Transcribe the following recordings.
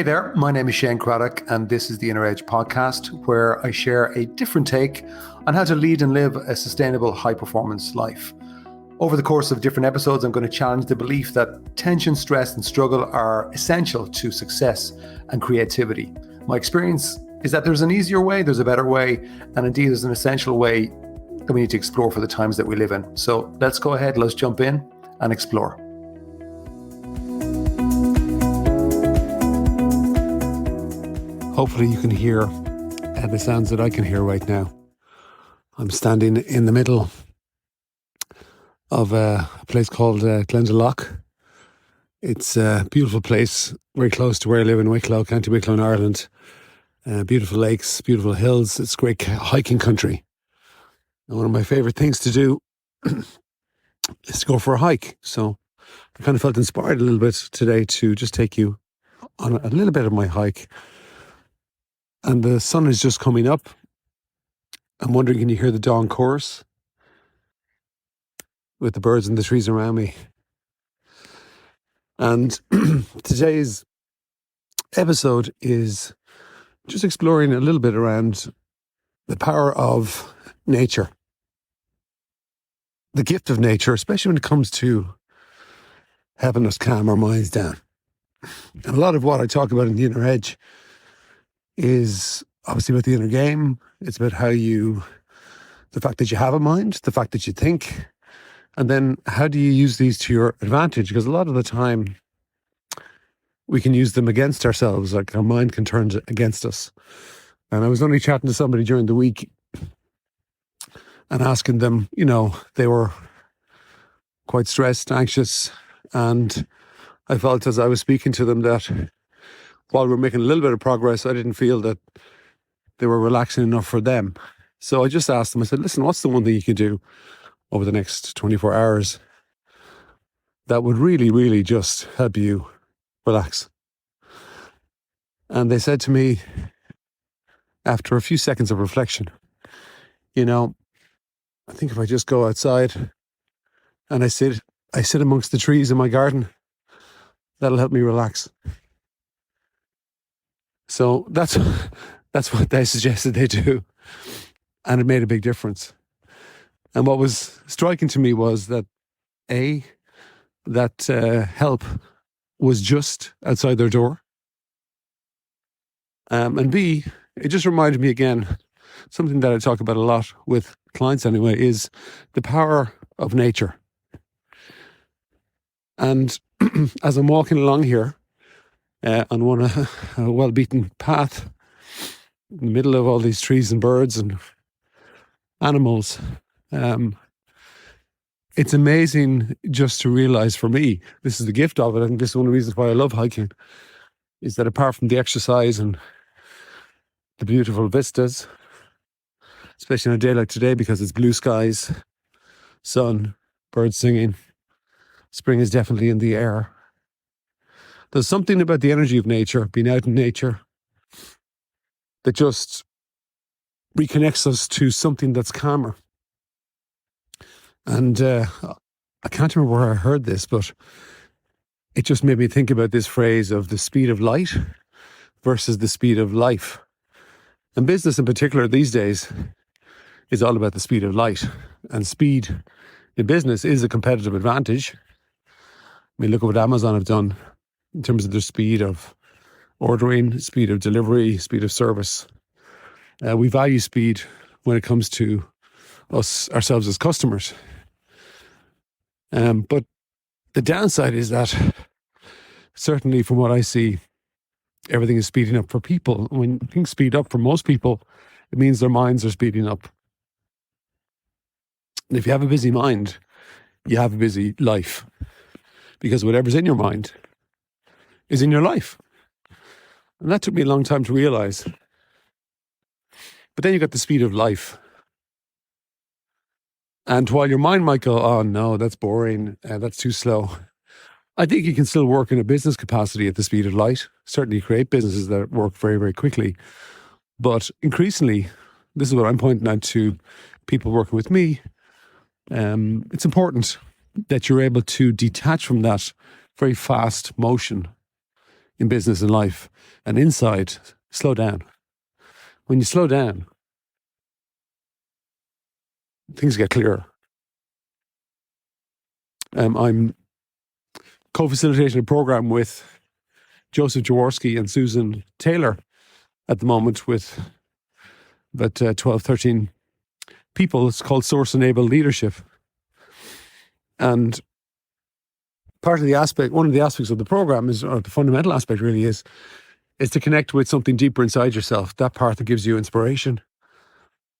Hey there, my name is Shane Craddock, and this is the Inner Edge podcast, where I share a different take on how to lead and live a sustainable, high-performance life. Over the course of different episodes, I'm going to challenge the belief that tension, stress, and struggle are essential to success and creativity. My experience is that there's an easier way, there's a better way, and indeed there's an essential way that we need to explore for the times that we live in. So let's go ahead, let's jump in and explore. Hopefully you can hear the sounds that I can hear right now. I'm standing in the middle of a place called Glendalough. It's a beautiful place, very close to where I live in Wicklow, County Wicklow in Ireland. Beautiful lakes, beautiful hills. It's great hiking country. And one of my favourite things to do is to go for a hike. So I kind of felt inspired a little bit today to just take you on a little bit of my hike. And the sun is just coming up. I'm wondering, can you hear the dawn chorus with the birds and the trees around me? And today's episode is just exploring a little bit around the power of nature. The gift of nature, especially when it comes to helping us calm our minds down. And a lot of what I talk about in the Inner Edge is obviously about the inner game. It's about the fact that you have a mind, the fact that you think, and then how do you use these to your advantage? Because a lot of the time we can use them against ourselves, like our mind can turn against us. And I was only chatting to somebody during the week and asking them, they were quite stressed, anxious, and I felt as I was speaking to them that while we're making a little bit of progress, I didn't feel that they were relaxing enough for them. So I just asked them, I said, listen, what's the one thing you can do over the next 24 hours that would really, really just help you relax? And they said to me, after a few seconds of reflection, I think if I just go outside and I sit amongst the trees in my garden, that'll help me relax. So that's what they suggested they do. And it made a big difference. And what was striking to me was that help was just outside their door. And B, it just reminded me again, something that I talk about a lot with clients anyway, is the power of nature. And as I'm walking along here, on a well-beaten path in the middle of all these trees and birds and animals. It's amazing just to realize, for me, this is the gift of it. I think this is one of the reasons why I love hiking, is that apart from the exercise and the beautiful vistas, especially on a day like today, because it's blue skies, sun, birds singing, spring is definitely in the air. There's something about the energy of nature, being out in nature, that just reconnects us to something that's calmer. And I can't remember where I heard this, but it just made me think about this phrase of the speed of light versus the speed of life. And business in particular these days is all about the speed of light. And speed in business is a competitive advantage. I mean, look at what Amazon have done in terms of their speed of ordering, speed of delivery, speed of service. We value speed when it comes to ourselves as customers. But the downside is that, certainly from what I see, everything is speeding up for people. When things speed up for most people, it means their minds are speeding up. And if you have a busy mind, you have a busy life. Because whatever's in your mind is in your life. And that took me a long time to realize. But then you got the speed of life. And while your mind might go, oh no, that's boring, that's too slow, I think you can still work in a business capacity at the speed of light. Certainly create businesses that work very, very quickly. But increasingly, this is what I'm pointing out to people working with me. It's important that you're able to detach from that very fast motion in business and life. And inside, slow down. When you slow down, things get clearer. I'm co-facilitating a program with Joseph Jaworski and Susan Taylor at the moment with about 12, 13 people. It's called Source Enabled Leadership. And one of the aspects of the program is, or the fundamental aspect really is to connect with something deeper inside yourself. That part that gives you inspiration,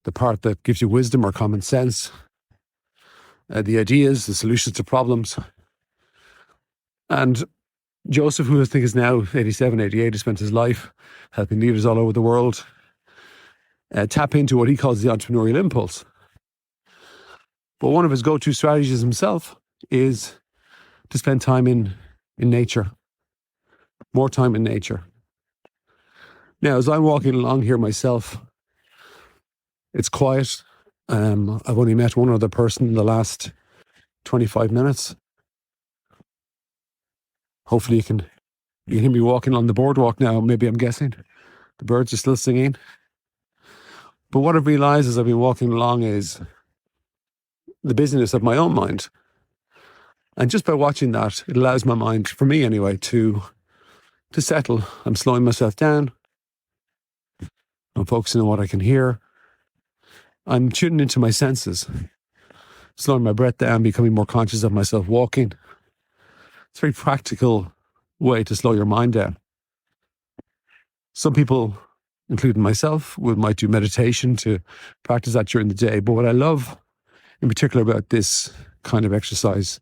the part that gives you wisdom or common sense, the ideas, the solutions to problems. And Joseph, who I think is now 87, 88, has spent his life helping leaders all over the world tap into what he calls the entrepreneurial impulse. But one of his go-to strategies himself is to spend time in nature, more time in nature. Now, as I'm walking along here myself, it's quiet. I've only met one other person in the last 25 minutes. Hopefully you can hear me walking on the boardwalk now, maybe I'm guessing. The birds are still singing. But what I've realized as I've been walking along is the busyness of my own mind. And just by watching that, it allows my mind, for me anyway, to settle. I'm slowing myself down. I'm focusing on what I can hear. I'm tuning into my senses, slowing my breath down, becoming more conscious of myself walking. It's a very practical way to slow your mind down. Some people, including myself, might do meditation to practice that during the day. But what I love in particular about this kind of exercise,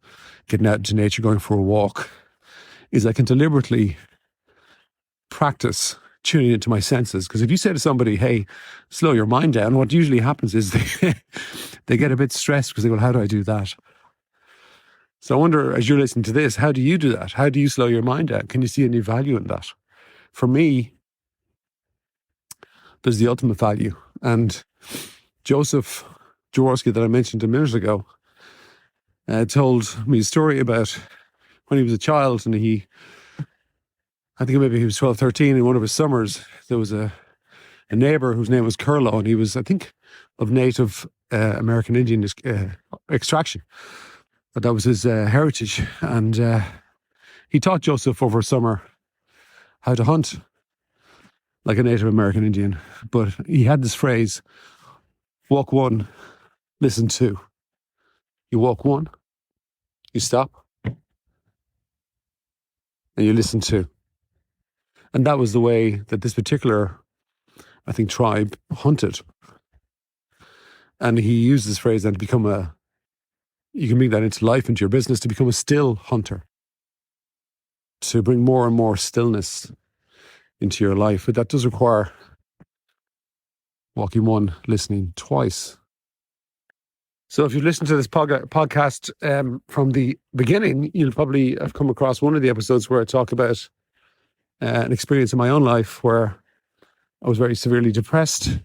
getting out into nature, going for a walk, is I can deliberately practice tuning into my senses. Because if you say to somebody, hey, slow your mind down, what usually happens is they get a bit stressed because they go, how do I do that? So I wonder, as you're listening to this, how do you do that? How do you slow your mind down? Can you see any value in that? For me, there's the ultimate value. And Joseph Jaworski, that I mentioned a minute ago, told me a story about when he was a child, and I think maybe he was 12, 13, in one of his summers, there was a neighbour whose name was Curlo, and he was, I think, of native American Indian extraction. But that was his heritage. And he taught Joseph over summer how to hunt like a Native American Indian. But he had this phrase, walk one, listen two. You walk one, you stop, and you listen two. And that was the way that this particular, I think, tribe hunted. And he used this phrase then to become you can bring that into life, into your business, to become a still hunter, to bring more and more stillness into your life. But that does require walking one, listening twice. So if you've listened to this podcast from the beginning, you'll probably have come across one of the episodes where I talk about an experience in my own life where I was very severely depressed,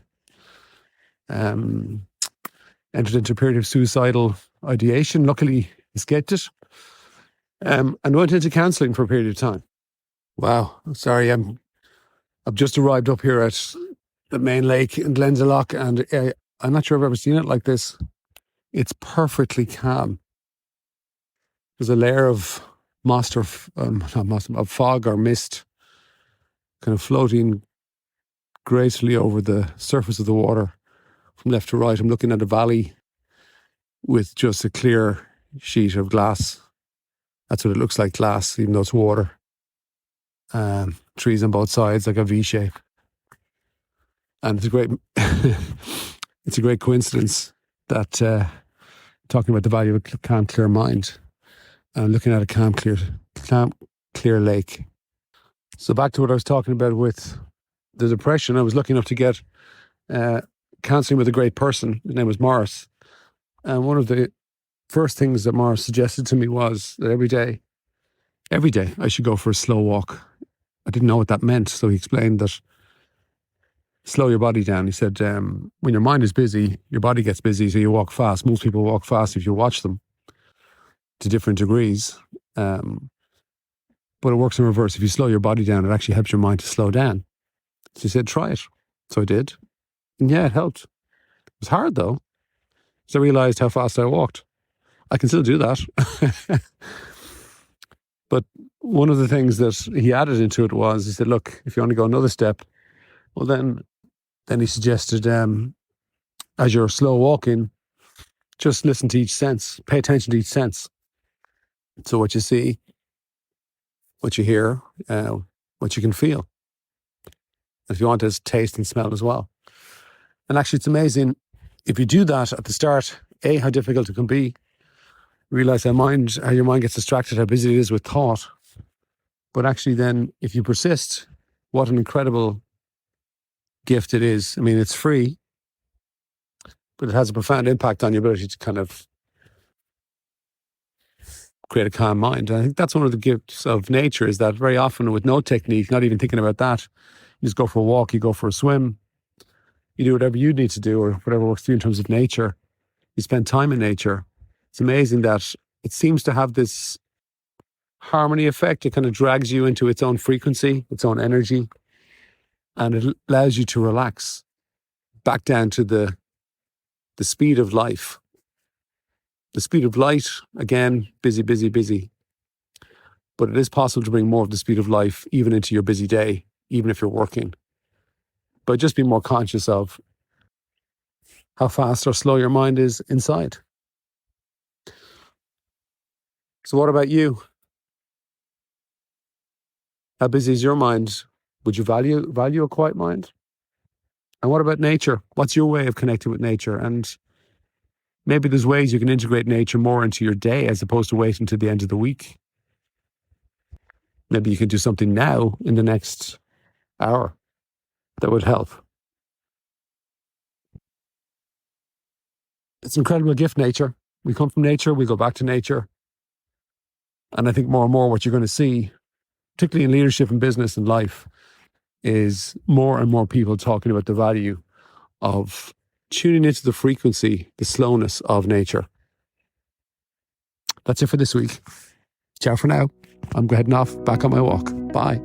entered into a period of suicidal ideation, luckily escaped it, and went into counselling for a period of time. Wow, sorry, I've just arrived up here at the main lake in Glendalough, and I'm not sure I've ever seen it like this. It's perfectly calm. There's a layer of of fog or mist kind of floating gracefully over the surface of the water from left to right. I'm looking at a valley with just a clear sheet of glass. That's what it looks like, glass, even though it's water. Trees on both sides, like a V shape. And it's a great, it's a great coincidence that talking about the value of a calm, clear mind, and looking at a calm, clear lake. So back to what I was talking about with the depression. I was lucky enough to get counselling with a great person. His name was Morris. And one of the first things that Morris suggested to me was that every day, I should go for a slow walk. I didn't know what that meant. So he explained that slow your body down. He said, when your mind is busy, your body gets busy, so you walk fast. Most people walk fast if you watch them to different degrees. But But it works in reverse. If you slow your body down, it actually helps your mind to slow down. She said, try it. So I did. And yeah, it helped. It was hard though. So I realized how fast I walked. I can still do that. But one of the things that he added into it was, he said, look, if you want to go another step, well, then he suggested, as you're slow walking, just listen to each sense, pay attention to each sense. So what you see, what you hear, what you can feel. If you want to taste and smell as well. And actually, it's amazing if you do that at the start, how difficult it can be. Realize how your mind gets distracted, how busy it is with thought. But actually then, if you persist, what an incredible gift it is. I mean, it's free, but it has a profound impact on your ability to kind of create a calm mind. And I think that's one of the gifts of nature, is that very often with no technique, not even thinking about that, you just go for a walk, you go for a swim, you do whatever you need to do or whatever works for you in terms of nature. You spend time in nature. It's amazing that it seems to have this harmony effect. It kind of drags you into its own frequency, its own energy, and it allows you to relax back down to the speed of life. The speed of light, again, busy, busy, busy. But it is possible to bring more of the speed of life even into your busy day, even if you're working. But just be more conscious of how fast or slow your mind is inside. So what about you? How busy is your mind? Would you value a quiet mind? And what about nature? What's your way of connecting with nature? And maybe there's ways you can integrate nature more into your day as opposed to waiting to the end of the week. Maybe you can do something now in the next hour that would help. It's an incredible gift, nature. We come from nature, we go back to nature. And I think more and more what you're going to see, particularly in leadership and business and life, is more and more people talking about the value of tuning into the frequency, the slowness of nature. That's it for this week. Ciao for now. I'm heading off back on my walk. Bye.